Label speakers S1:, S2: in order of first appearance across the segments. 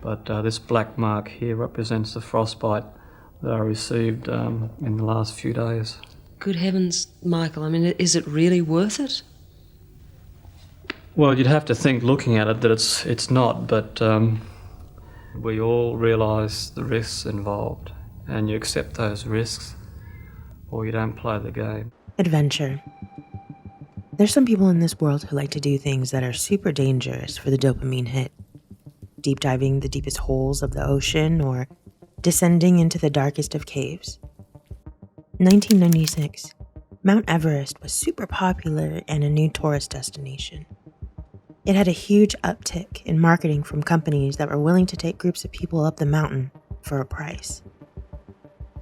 S1: But this black mark here represents the frostbite that I received in the last few days.
S2: Good heavens, Michael, I mean, is it really worth it?
S1: Well, you'd have to think, looking at it, that it's not, but we all realise the risks involved, and you accept those risks, or you don't play the game.
S3: Adventure. There's some people in this world who like to do things that are super dangerous for the dopamine hit. Deep diving the deepest holes of the ocean or descending into the darkest of caves. In 1996, Mount Everest was super popular and a new tourist destination. It had a huge uptick in marketing from companies that were willing to take groups of people up the mountain for a price.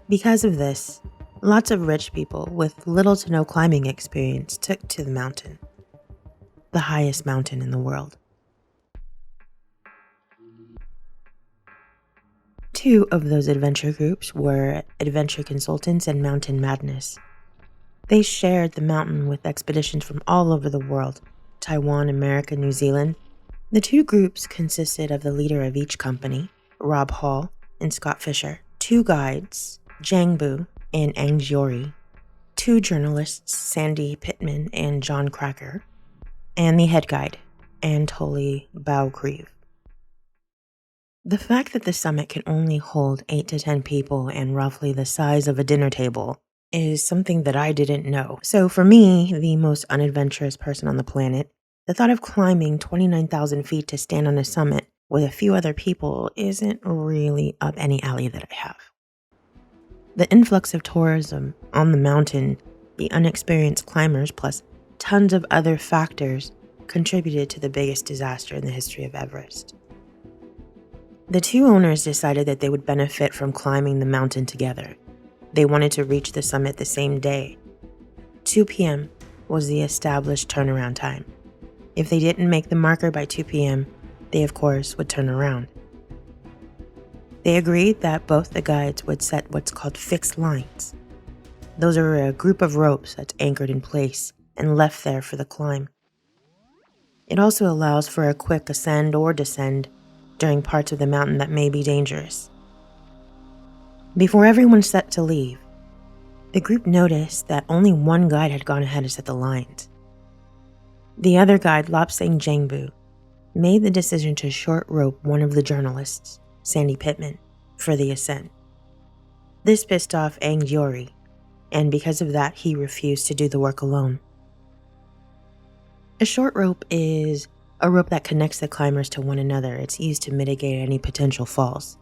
S3: Because of this, lots of rich people with little to no climbing experience took to the mountain, the highest mountain in the world. Two of those adventure groups were Adventure Consultants and Mountain Madness. They shared the mountain with expeditions from all over the world, Taiwan, America, New Zealand. The two groups consisted of the leader of each company, Rob Hall and Scott Fisher, two guides, Jang Bu and Ang Giori, two journalists, Sandy Pittman and John Cracker, and the head guide, Anatoly Baukriv. The fact that the summit can only hold 8 to 10 people and roughly the size of a dinner table is something that I didn't know. So for me, the most unadventurous person on the planet, the thought of climbing 29,000 feet to stand on a summit with a few other people isn't really up any alley that I have. The influx of tourism on the mountain, the unexperienced climbers, plus tons of other factors contributed to the biggest disaster in the history of Everest. The two owners decided that they would benefit from climbing the mountain together. They wanted to reach the summit the same day. 2 p.m. was the established turnaround time. If they didn't make the marker by 2 p.m., they of course would turn around. They agreed that both the guides would set what's called fixed lines. Those are a group of ropes that's anchored in place and left there for the climb. It also allows for a quick ascend or descend during parts of the mountain that may be dangerous. Before everyone set to leave, the group noticed that only one guide had gone ahead to set the lines. The other guide, Lobsang Jangbu, made the decision to short rope one of the journalists, Sandy Pittman, for the ascent. This pissed off Ang Giori, and because of that, he refused to do the work alone. A short rope is a rope that connects the climbers to one another. It's used to mitigate any potential falls.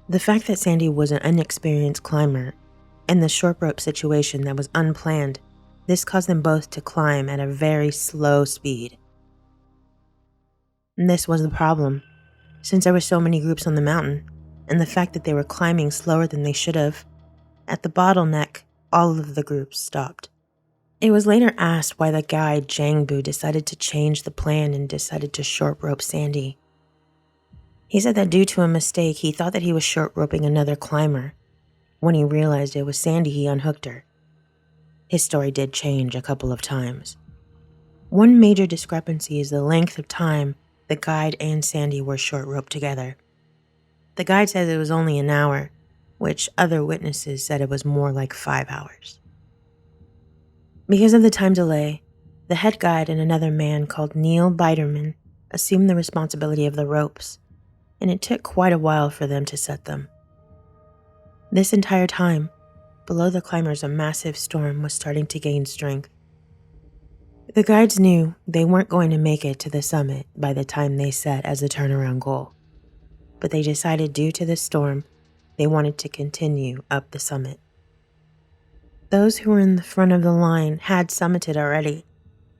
S3: The fact that Sandy was an inexperienced climber and the short rope situation that was unplanned, this caused them both to climb at a very slow speed. And this was the problem. Since there were so many groups on the mountain, and the fact that they were climbing slower than they should have, at the bottleneck, all of the groups stopped. It was later asked why the guide Jangbu decided to change the plan and decided to short rope Sandy. He said that due to a mistake, he thought that he was short roping another climber. When he realized it was Sandy, he unhooked her. His story did change a couple of times. One major discrepancy is the length of time the guide and Sandy were short roped together. The guide says it was only an hour, which other witnesses said it was more like 5 hours. Because of the time delay, the head guide and another man called Neil Biderman assumed the responsibility of the ropes, and it took quite a while for them to set them. This entire time, below the climbers, a massive storm was starting to gain strength. The guides knew they weren't going to make it to the summit by the time they set as a turnaround goal, but they decided due to the storm, they wanted to continue up the summit. Those who were in the front of the line had summited already.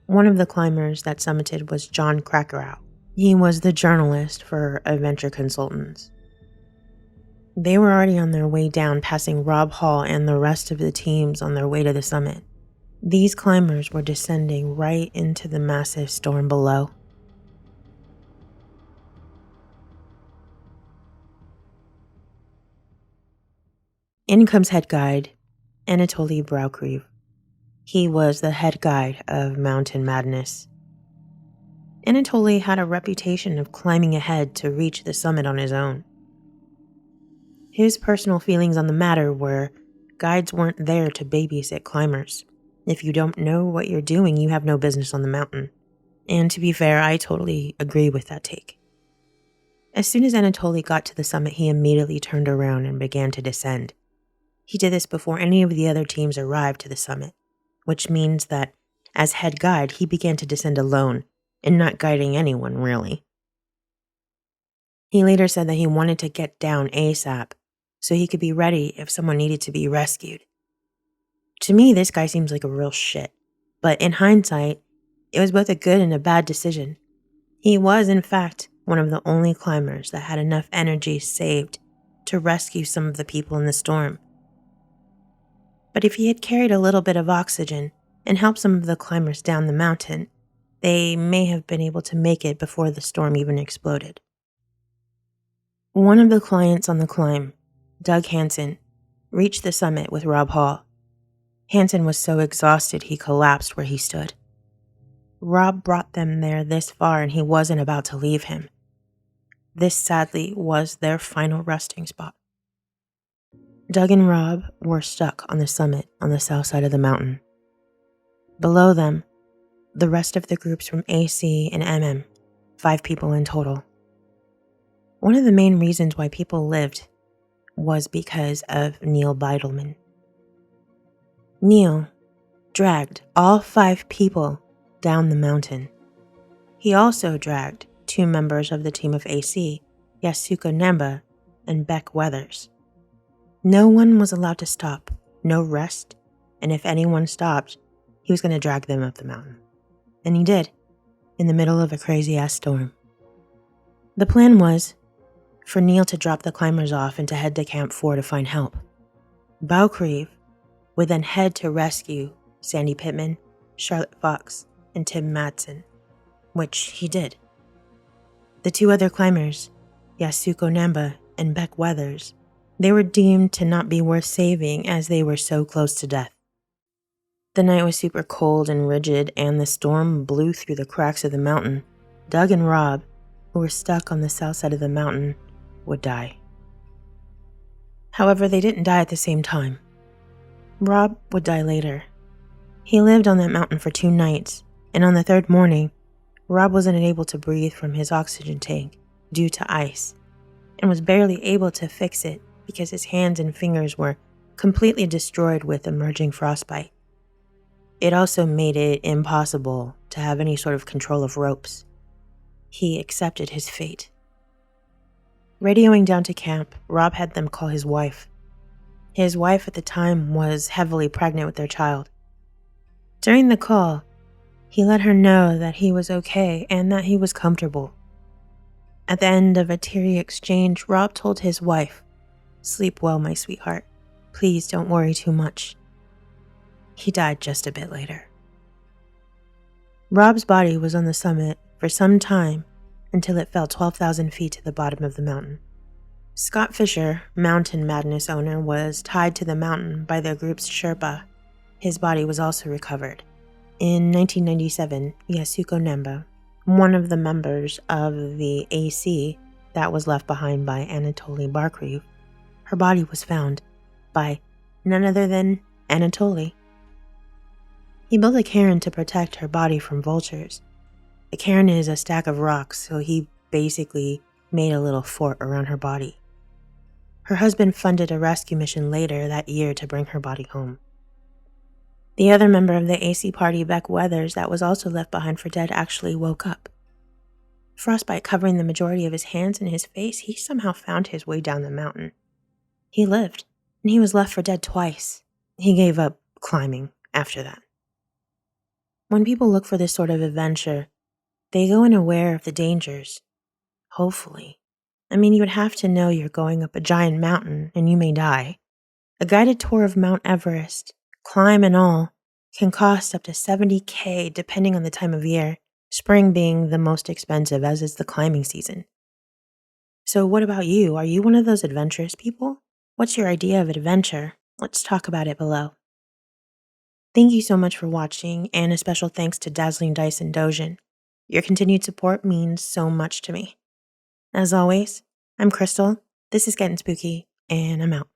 S3: One of the climbers that summited was John Cracker. He was the journalist for Adventure Consultants. They were already on their way down, passing Rob Hall and the rest of the teams on their way to the summit. These climbers were descending right into the massive storm below. In comes head guide Anatoly Baukriv. He was the head guide of Mountain Madness. Anatoly had a reputation of climbing ahead to reach the summit on his own. His personal feelings on the matter were guides weren't there to babysit climbers. If you don't know what you're doing, you have no business on the mountain. And to be fair, I totally agree with that take. As soon as Anatoly got to the summit, he immediately turned around and began to descend. He did this before any of the other teams arrived to the summit, which means that, as head guide, he began to descend alone and not guiding anyone, really. He later said that he wanted to get down ASAP so he could be ready if someone needed to be rescued. To me, this guy seems like a real shit, but in hindsight, it was both a good and a bad decision. He was, in fact, one of the only climbers that had enough energy saved to rescue some of the people in the storm. But if he had carried a little bit of oxygen and helped some of the climbers down the mountain, they may have been able to make it before the storm even exploded. One of the clients on the climb, Doug Hansen, reached the summit with Rob Hall. Hansen was so exhausted he collapsed where he stood. Rob brought them there this far and he wasn't about to leave him. This sadly was their final resting spot. Doug and Rob were stuck on the summit on the south side of the mountain. Below them, the rest of the groups from AC and MM, 5 people in total. One of the main reasons why people lived was because of Neil Beidelman. Neil dragged all 5 people down the mountain. He also dragged 2 members of the team of AC, Yasuko Nemba and Beck Weathers. No one was allowed to stop, no rest, and if anyone stopped, he was going to drag them up the mountain. And he did, in the middle of a crazy-ass storm. The plan was for Neil to drop the climbers off and to head to Camp 4 to find help. Baukriev would then head to rescue Sandy Pittman, Charlotte Fox, and Tim Madsen, which he did. The 2 other climbers, Yasuko Nemba and Beck Weathers, they were deemed to not be worth saving as they were so close to death. The night was super cold and rigid, and the storm blew through the cracks of the mountain. Doug and Rob, who were stuck on the south side of the mountain, would die. However, they didn't die at the same time. Rob would die later. He lived on that mountain for 2 nights, and on the 3rd morning, Rob wasn't able to breathe from his oxygen tank due to ice, and was barely able to fix it because his hands and fingers were completely destroyed with emerging frostbite. It also made it impossible to have any sort of control of ropes. He accepted his fate. Radioing down to camp, Rob had them call his wife. His wife at the time was heavily pregnant with their child. During the call, he let her know that he was okay and that he was comfortable. At the end of a teary exchange, Rob told his wife, "Sleep well, my sweetheart. Please don't worry too much." He died just a bit later. Rob's body was on the summit for some time until it fell 12,000 feet to the bottom of the mountain. Scott Fisher, Mountain Madness owner, was tied to the mountain by the group's Sherpa. His body was also recovered. In 1997, Yasuko Nemba, one of the members of the AC that was left behind by Anatoly Barkriev, her body was found by none other than Anatoly. He built a cairn to protect her body from vultures. The cairn is a stack of rocks, so he basically made a little fort around her body. Her husband funded a rescue mission later that year to bring her body home. The other member of the AC party, Beck Weathers, that was also left behind for dead, actually woke up. Frostbite covering the majority of his hands and his face, he somehow found his way down the mountain. He lived, and he was left for dead twice. He gave up climbing after that. When people look for this sort of adventure, they go in aware of the dangers. Hopefully. I mean, you would have to know you're going up a giant mountain and you may die. A guided tour of Mount Everest, climb and all, can cost up to $70,000 depending on the time of year, spring being the most expensive as is the climbing season. So what about you? Are you one of those adventurous people? What's your idea of adventure? Let's talk about it below. Thank you so much for watching, and a special thanks to Dazzling Dice and Dojin. Your continued support means so much to me. As always, I'm Crystal, this is Getting Spooky, and I'm out.